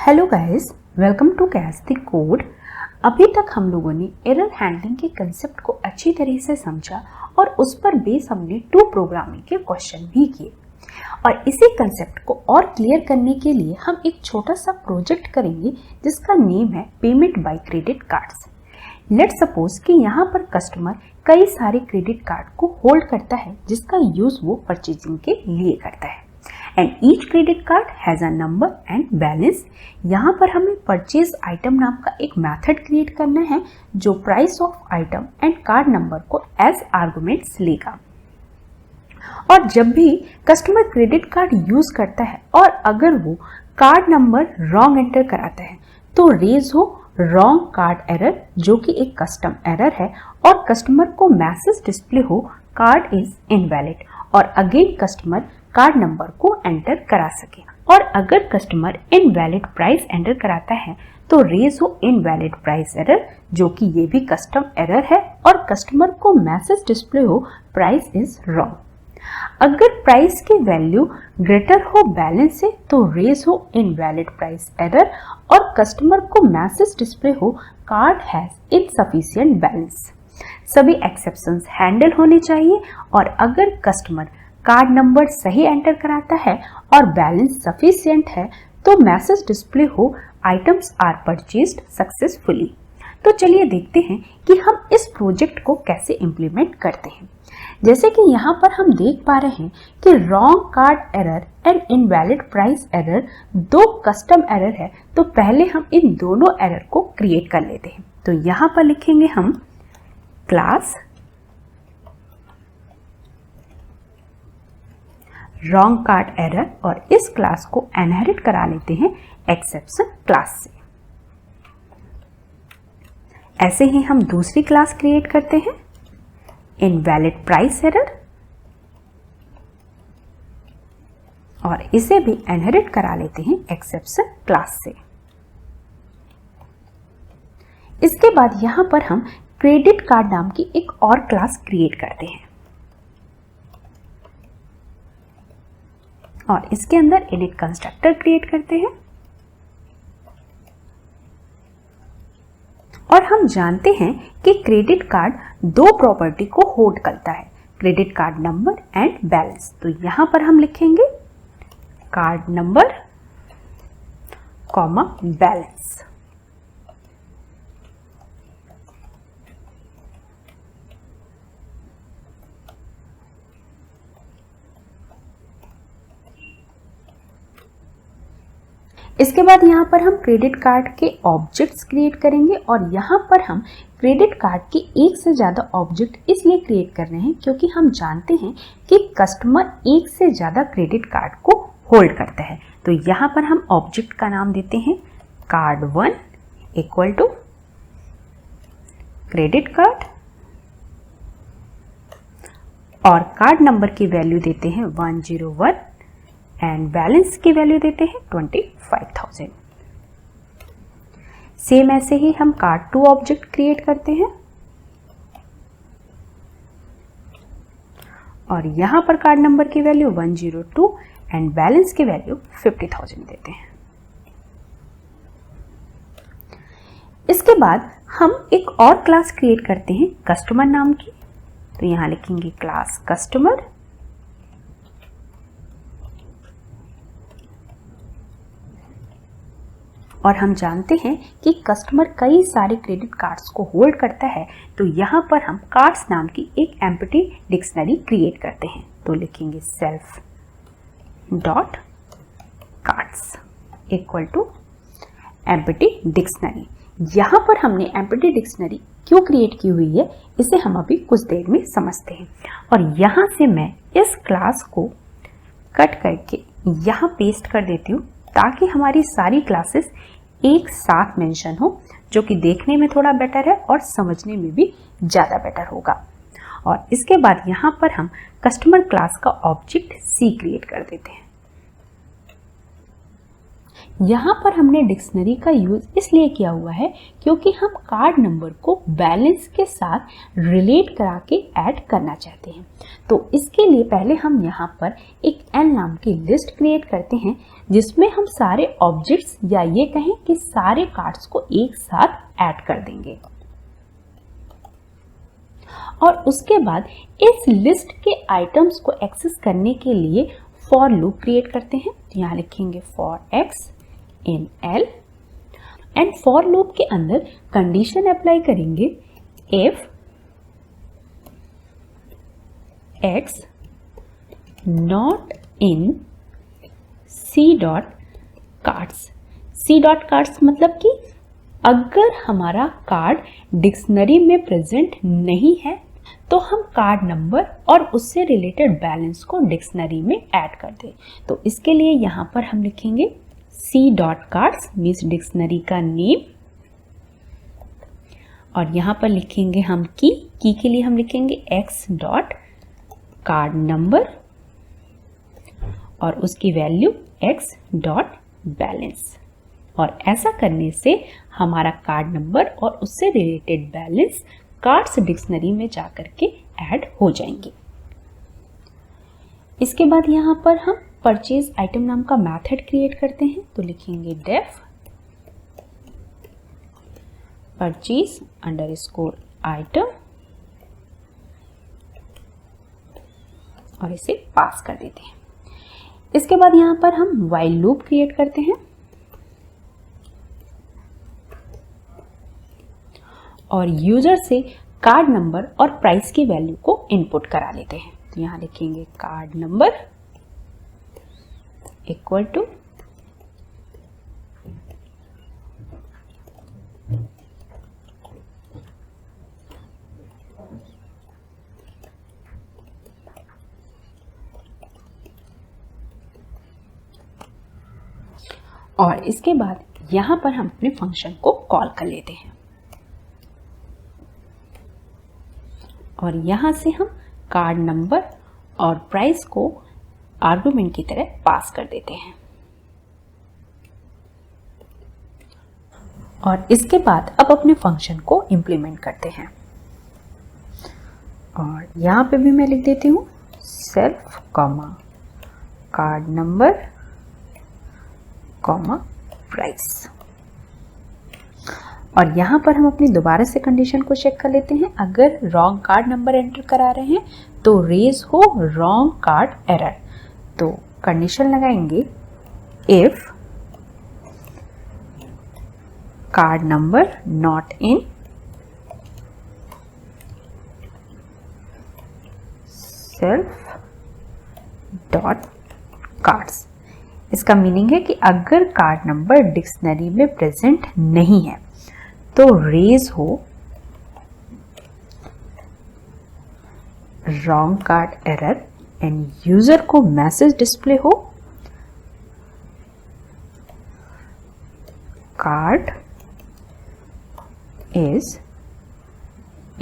Hello guys, welcome to catch the code. अभी तक हम लोगों ने एरर हैंडलिंग के कंसेप्ट को अच्छी तरह से समझा और उस पर बेस हमने टू प्रोग्रामिंग के क्वेश्चन भी किए। और इसी कंसेप्ट को और क्लियर करने के लिए हम एक छोटा सा प्रोजेक्ट करेंगे जिसका नेम है payment by credit cards. Let's suppose कि यहाँ पर कस्टमर कई सारे क्रेडिट कार्ड को होल्ड करता है जिसका यूज वो परचेजिंग के लिए करता है and each credit card has a number and balance. यहाँ पर हमें परचेज आइटम नाम का एक मेथड क्रिएट करना है जो price of item and card number को एज आर्गुमेंट्स लेगा। और जब भी कस्टमर क्रेडिट कार्ड यूज करता है और अगर वो कार्ड नंबर रॉन्ग एंटर कराता है तो रेज हो रॉन्ग कार्ड एरर जो कि एक कस्टम एरर है और कस्टमर को मैसेज डिस्प्ले हो कार्ड इज इनवैलिड और अगेन कस्टमर कार्ड नंबर को एंटर करा सके। और अगर कस्टमर इनवैलिड प्राइस एंटर कराता है तो रेज हो इनवैलिड प्राइस एरर जो कि ये भी कस्टम एरर है और कस्टमर को मैसेज डिस्प्ले हो प्राइस इज रॉन्ग। अगर प्राइस की वैल्यू ग्रेटर हो बैलेंस से तो रेज हो इनवैलिड प्राइस एरर और कस्टमर को मैसेज डिस्प्ले हो कार्ड हैज इनसफिशिएंट बैलेंस। सभी एक्सेप्शंस हैंडल होने चाहिए और अगर कस्टमर कार्ड नंबर सही एंटर कराता है और बैलेंस सफिशिएंट है तो मैसेज डिस्प्ले हो आइटम्स आर परचेज्ड सक्सेसफुली। तो चलिए देखते हैं कि हम इस प्रोजेक्ट को कैसे इम्प्लीमेंट करते हैं। जैसे कि यहाँ पर हम देख पा रहे हैं कि wrong card error and invalid price error दो कस्टम एरर है, तो पहले हम इन दोनों एरर को क्रिएट कर लेते हैं। तो यहाँ पर लिखेंगे हम क्लास रॉन्ग कार्ड एरर और इस क्लास को इनहेरिट करा लेते हैं एक्सेप्शन क्लास से। ऐसे ही हम दूसरी क्लास क्रिएट करते हैं इनवैलिड प्राइस एरर और इसे भी इनहेरिट करा लेते हैं एक्सेप्शन क्लास से। इसके बाद यहां पर हम क्रेडिट कार्ड नाम की एक और क्लास क्रिएट करते हैं और इसके अंदर इनिट कंस्ट्रक्टर क्रिएट करते हैं और हम जानते हैं कि क्रेडिट कार्ड दो प्रॉपर्टी को होल्ड करता है, credit card number and balance. तो यहां पर हम लिखेंगे कार्ड नंबर कॉमा बैलेंस। इसके बाद यहाँ पर हम क्रेडिट कार्ड के ऑब्जेक्ट्स क्रिएट करेंगे और यहाँ पर हम क्रेडिट कार्ड के एक से ज़्यादा ऑब्जेक्ट इसलिए क्रिएट कर रहे हैं क्योंकि हम जानते हैं कि कस्टमर एक से ज़्यादा क्रेडिट कार्ड को होल्ड करता है। तो यहाँ पर हम ऑब्जेक्ट का नाम देते हैं card 1 equal to credit card और कार्ड नंबर की वैल्यू देते हैं 101 एंड बैलेंस की वैल्यू देते हैं 25,000। सेम ऐसे ही हम कार्ड 2 ऑब्जेक्ट क्रिएट करते हैं और यहां पर कार्ड नंबर की वैल्यू 102 एंड बैलेंस की वैल्यू 50,000 देते हैं। इसके बाद हम एक और क्लास क्रिएट करते हैं कस्टमर नाम की। तो यहां लिखेंगे क्लास कस्टमर और हम जानते हैं कि कस्टमर कई सारे क्रेडिट कार्ड्स को होल्ड करता है, तो यहाँ पर हम कार्ड्स नाम की एक एम्प्टी डिक्शनरी क्रिएट करते हैं। तो लिखेंगे self dot cards equal to empty dictionary. यहाँ पर हमने एम्प्टी डिक्शनरी क्यों क्रिएट की हुई है इसे हम अभी कुछ देर में समझते हैं। और यहाँ से मैं इस क्लास को कट करके यहाँ पेस्ट कर देती हूँ ताकि हमारी सारी क्लासेस एक साथ मेंशन हो, जो कि देखने में थोड़ा बेटर है और समझने में भी ज़्यादा बेटर होगा। और इसके बाद यहाँ पर हम कस्टमर क्लास का ऑब्जेक्ट सी क्रिएट कर देते हैं। यहाँ पर हमने डिक्शनरी का यूज इसलिए किया हुआ है क्योंकि हम कार्ड नंबर को बैलेंस के साथ रिलेट करा के ऐड करना चाहते हैं। तो इसके लिए पहले हम यहाँ पर एक एन नाम की लिस्ट क्रिएट करते हैं जिसमें हम सारे ऑब्जेक्ट्स या ये कहें कि सारे कार्ड्स को एक साथ ऐड कर देंगे। और उसके बाद इस लिस्ट के आइटम्स को एक्सेस करने के लिए फॉर लूप क्रिएट करते हैं। तो यहाँ लिखेंगे for x in L and for loop के अंदर कंडीशन अप्लाई करेंगे if x not in C dot cards. C dot cards मतलब कि अगर हमारा कार्ड डिक्शनरी में प्रेजेंट नहीं है तो हम कार्ड नंबर और उससे रिलेटेड बैलेंस को डिक्शनरी में ऐड कर दें। तो इसके लिए यहाँ पर हम लिखेंगे C dot cards means dictionary का नेम, और यहाँ पर लिखेंगे हम की के लिए हम लिखेंगे एक्स डॉट कार्ड नंबर और उसकी वैल्यू एक्स डॉट बैलेंस। और ऐसा करने से हमारा कार्ड नंबर और उससे रिलेटेड बैलेंस कार्ड्स डिक्शनरी में जाकर के ऐड हो जाएंगे। इसके बाद यहाँ पर हम परचेज आइटम नाम का मेथड क्रिएट करते हैं। तो लिखेंगे डेफ परचेज अंडरस्कोर आइटम और इसे पास कर देते हैं। इसके बाद यहाँ पर हम व्हाइल लूप क्रिएट करते हैं और यूजर से कार्ड नंबर और प्राइस की वैल्यू को इनपुट करा लेते हैं। तो यहाँ लिखेंगे कार्ड नंबर इक्वल टू और इसके बाद यहां पर हम अपने फंक्शन को कॉल कर लेते हैं और यहां से हम कार्ड नंबर और प्राइस को आर्गुमेंट की तरह पास कर देते हैं। और इसके बाद अब अपने फंक्शन को इम्प्लीमेंट करते हैं और यहां पे भी मैं लिख देती हूं self comma card number comma price. और यहाँ पर हम अपनी दोबारा से कंडीशन को चेक कर लेते हैं। अगर रॉन्ग कार्ड नंबर एंटर करा रहे हैं तो रेज हो रॉन्ग कार्ड एरर। तो कंडीशन लगाएंगे if card number not in self dot cards. इसका मीनिंग है कि अगर कार्ड नंबर डिक्शनरी में प्रेजेंट नहीं है तो रेज हो wrong card error and user को मैसेज डिस्प्ले हो card is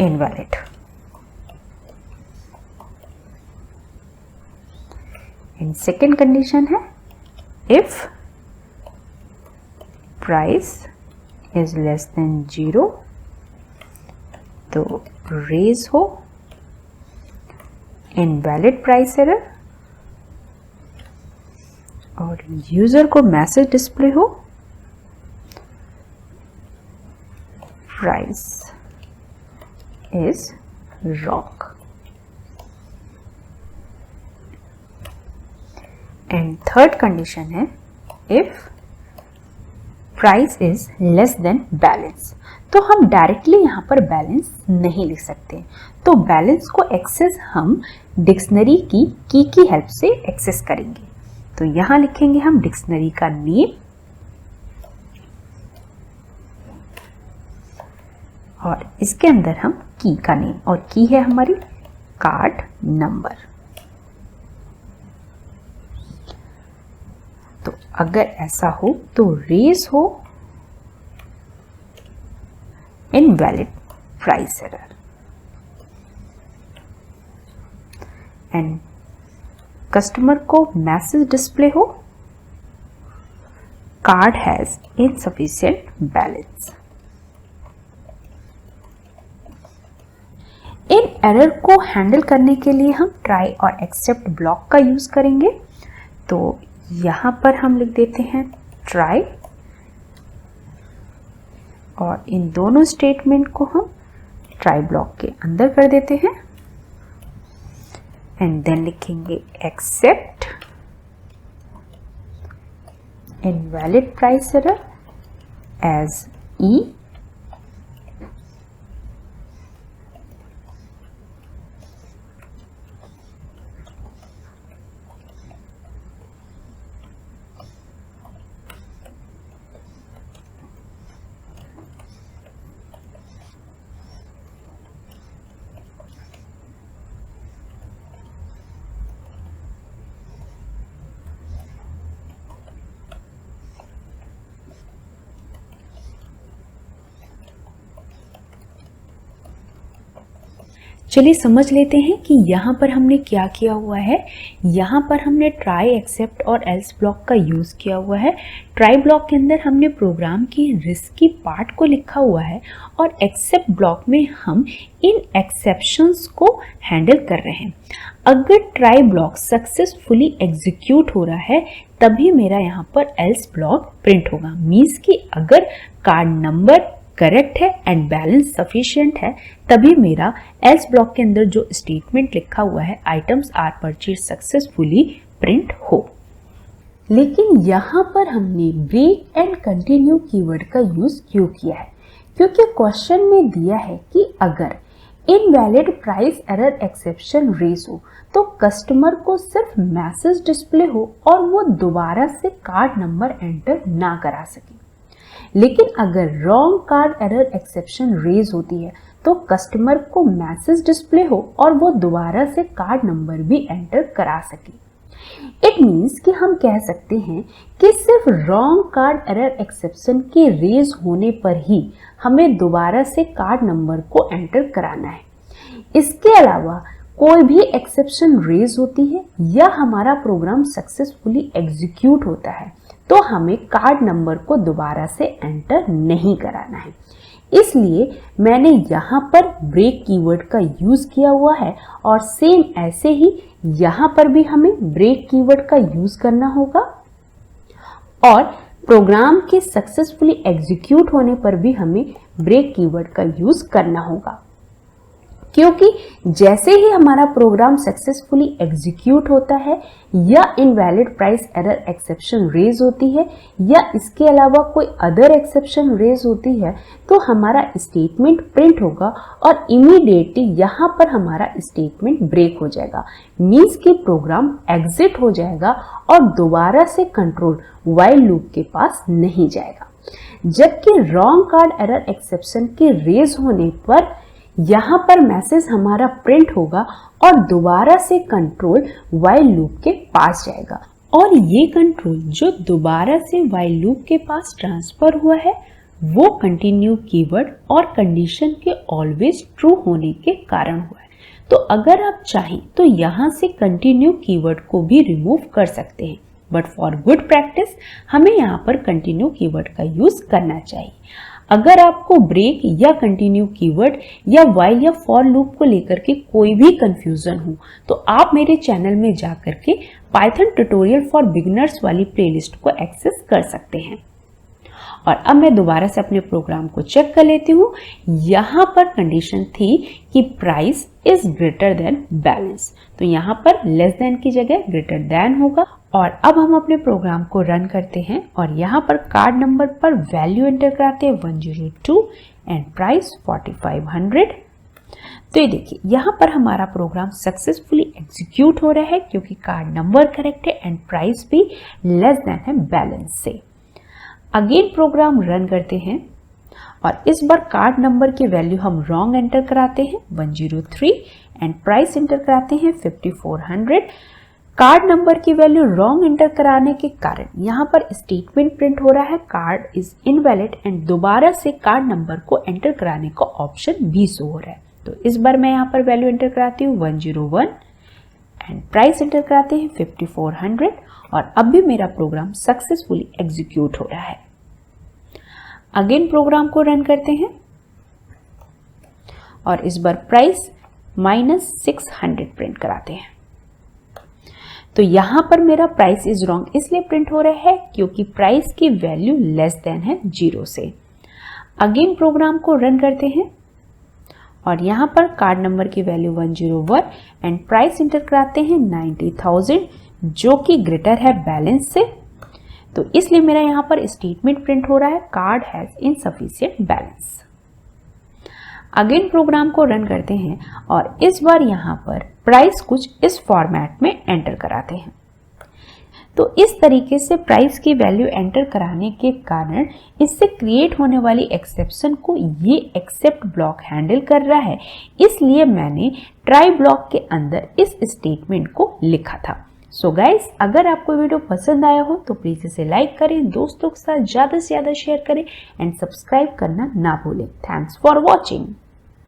invalid. And second condition है if price is less than 0 तो रेज हो invalid price error और यूजर को मैसेज डिस्प्ले हो price is wrong। And third condition है if price is less than balance. तो हम डायरेक्टली यहाँ पर बैलेंस नहीं लिख सकते, तो बैलेंस को एक्सेस हम डिक्शनरी की हेल्प से एक्सेस करेंगे। तो यहाँ लिखेंगे हम डिक्शनरी का नेम और इसके अंदर हम की का नेम और की है हमारी कार्ड नंबर। तो अगर ऐसा हो तो रेज हो invalid price error and customer को मैसेज डिस्प्ले हो card has insufficient balance। In error को हैंडल करने के लिए हम ट्राई और एक्सेप्ट ब्लॉक का यूज करेंगे। तो यहां पर हम लिख देते हैं ट्राई और इन दोनों स्टेटमेंट को हम ट्राई ब्लॉक के अंदर कर देते हैं एंड देन लिखेंगे except invalid price error as e. चलिए समझ लेते हैं कि यहाँ पर हमने क्या किया हुआ है। यहाँ पर हमने ट्राई, एक्सेप्ट और एल्स ब्लॉक का यूज़ किया हुआ है। ट्राई ब्लॉक के अंदर हमने प्रोग्राम की रिस्की पार्ट को लिखा हुआ है और एक्सेप्ट ब्लॉक में हम इन एक्सेप्शंस को हैंडल कर रहे हैं। अगर ट्राई ब्लॉक सक्सेसफुली एग्जीक्यूट हो रहा है तभी मेरा यहाँ पर एल्स ब्लॉक प्रिंट होगा। मीन्स कि अगर कार्ड नंबर करेक्ट है एंड बैलेंस सफिशिएंट है तभी मेरा एल्स ब्लॉक के अंदर जो स्टेटमेंट लिखा हुआ है items are purchase successfully print हो। लेकिन यहाँ पर हमने ब्रेक एंड कंटिन्यू कीवर्ड का यूज क्यों किया है? क्योंकि क्वेश्चन में दिया है कि अगर invalid price error exception raise हो तो कस्टमर को सिर्फ मैसेज डिस्प्ले हो और वो दोबारा से कार्ड नंबर एंटर ना करा सके। लेकिन अगर wrong card error exception raise होती है तो कस्टमर को मैसेज डिस्प्ले हो और वो दोबारा से कार्ड नंबर भी एंटर करा सके। इट मीन्स कि हम कह सकते हैं कि सिर्फ रॉन्ग कार्ड एरर एक्सेप्शन के रेज होने पर ही हमें दोबारा से कार्ड नंबर को एंटर कराना है। इसके अलावा कोई भी एक्सेप्शन रेज होती है या हमारा प्रोग्राम सक्सेसफुली एग्जीक्यूट होता है तो हमें कार्ड नंबर को दोबारा से एंटर नहीं कराना है। इसलिए मैंने यहाँ पर ब्रेक कीवर्ड का यूज किया हुआ है और सेम ऐसे ही यहाँ पर भी हमें ब्रेक कीवर्ड का यूज करना होगा और प्रोग्राम के सक्सेसफुली एग्जीक्यूट होने पर भी हमें ब्रेक कीवर्ड का यूज करना होगा। क्योंकि जैसे ही हमारा प्रोग्राम सक्सेसफुली एग्जीक्यूट होता है या invalid price error exception raise होती है या इसके अलावा कोई अदर एक्सेप्शन रेज होती है तो हमारा स्टेटमेंट प्रिंट होगा और इमीडिएटली यहाँ पर हमारा स्टेटमेंट ब्रेक हो जाएगा। मीन्स कि प्रोग्राम एग्जिट हो जाएगा और दोबारा से कंट्रोल व्हाइल लूप के पास नहीं जाएगा। जबकि रॉन्ग कार्ड एरर एक्सेप्शन के रेज होने पर यहाँ पर मैसेज हमारा प्रिंट होगा और दोबारा से कंट्रोल व्हाइल लूप के पास जाएगा और ये कंट्रोल जो दोबारा से व्हाइल लूप के पास ट्रांसफर हुआ है वो कंटिन्यू कीवर्ड और कंडीशन के ऑलवेज ट्रू होने के कारण हुआ है। तो अगर आप चाहें तो यहाँ से कंटिन्यू कीवर्ड को भी रिमूव कर सकते हैं, बट फॉर गुड प्रैक्टिस हमें यहाँ पर कंटिन्यू कीवर्ड का यूज करना चाहिए। अगर आपको ब्रेक या कंटिन्यू कीवर्ड या व्हाइल या फॉर लूप को लेकर के कोई भी कंफ्यूजन हो तो आप मेरे चैनल में जाकर के पाइथन ट्यूटोरियल फॉर बिगिनर्स वाली प्लेलिस्ट को एक्सेस कर सकते हैं। और अब मैं दोबारा से अपने प्रोग्राम को चेक कर लेती हूँ। यहाँ पर कंडीशन थी कि price is greater than balance, तो यहाँ पर लेस देन की जगह ग्रेटर देन होगा। और अब हम अपने प्रोग्राम को रन करते हैं और यहाँ पर कार्ड नंबर पर वैल्यू एंटर कराते हैं 102 एंड प्राइस 4500। तो ये देखिए यहाँ पर हमारा प्रोग्राम सक्सेसफुली एग्जीक्यूट हो रहा है क्योंकि कार्ड नंबर करेक्ट है एंड प्राइस भी लेस देन है बैलेंस से। अगेन प्रोग्राम रन करते हैं और इस बार कार्ड नंबर की वैल्यू हम रॉन्ग एंटर कराते हैं 103 एंड प्राइस एंटर कराते हैं 5400। कार्ड नंबर की वैल्यू रॉन्ग एंटर कराने के कारण यहाँ पर स्टेटमेंट प्रिंट हो रहा है कार्ड इज इनवैलिड एंड दोबारा से कार्ड नंबर को एंटर कराने का ऑप्शन भी शो हो रहा है। तो इस बार मैं यहाँ पर वैल्यू एंटर कराती हूँ 101 एंड प्राइस एंटर कराते हैं 5400 और अब भी मेरा प्रोग्राम सक्सेसफुली एग्जीक्यूट हो रहा है। अगेन प्रोग्राम को रन करते हैं और इस बार प्राइस -600 प्रिंट कराते हैं। तो यहां पर मेरा प्राइस इज रॉन्ग इसलिए प्रिंट हो रहा है क्योंकि प्राइस की वैल्यू लेस देन है 0 से। अगेन प्रोग्राम को रन करते हैं और यहां पर कार्ड नंबर की वैल्यू 101 एंड प्राइस इंटर कराते हैं 90,000 जो कि ग्रेटर है बैलेंस से। तो इसलिए मेरा यहां पर स्टेटमेंट प्रिंट हो रहा है, card has insufficient balance. Again program को रन करते हैं और इस बार यहां पर प्राइस कुछ इस फॉर्मेट में एंटर कराते हैं। तो इस तरीके से प्राइस की वैल्यू एंटर कराने के कारण इससे क्रिएट होने वाली एक्सेप्शन को ये एक्सेप्ट ब्लॉक हैंडल कर रहा है, इसलिए मैंने ट्राई ब्लॉक के अंदर इस स्टेटमेंट को लिखा था। सो गाइस, अगर आपको वीडियो पसंद आया हो तो प्लीज इसे लाइक करें, दोस्तों के साथ ज्यादा से ज्यादा शेयर करें एंड सब्सक्राइब करना ना भूलें। Thanks for watching.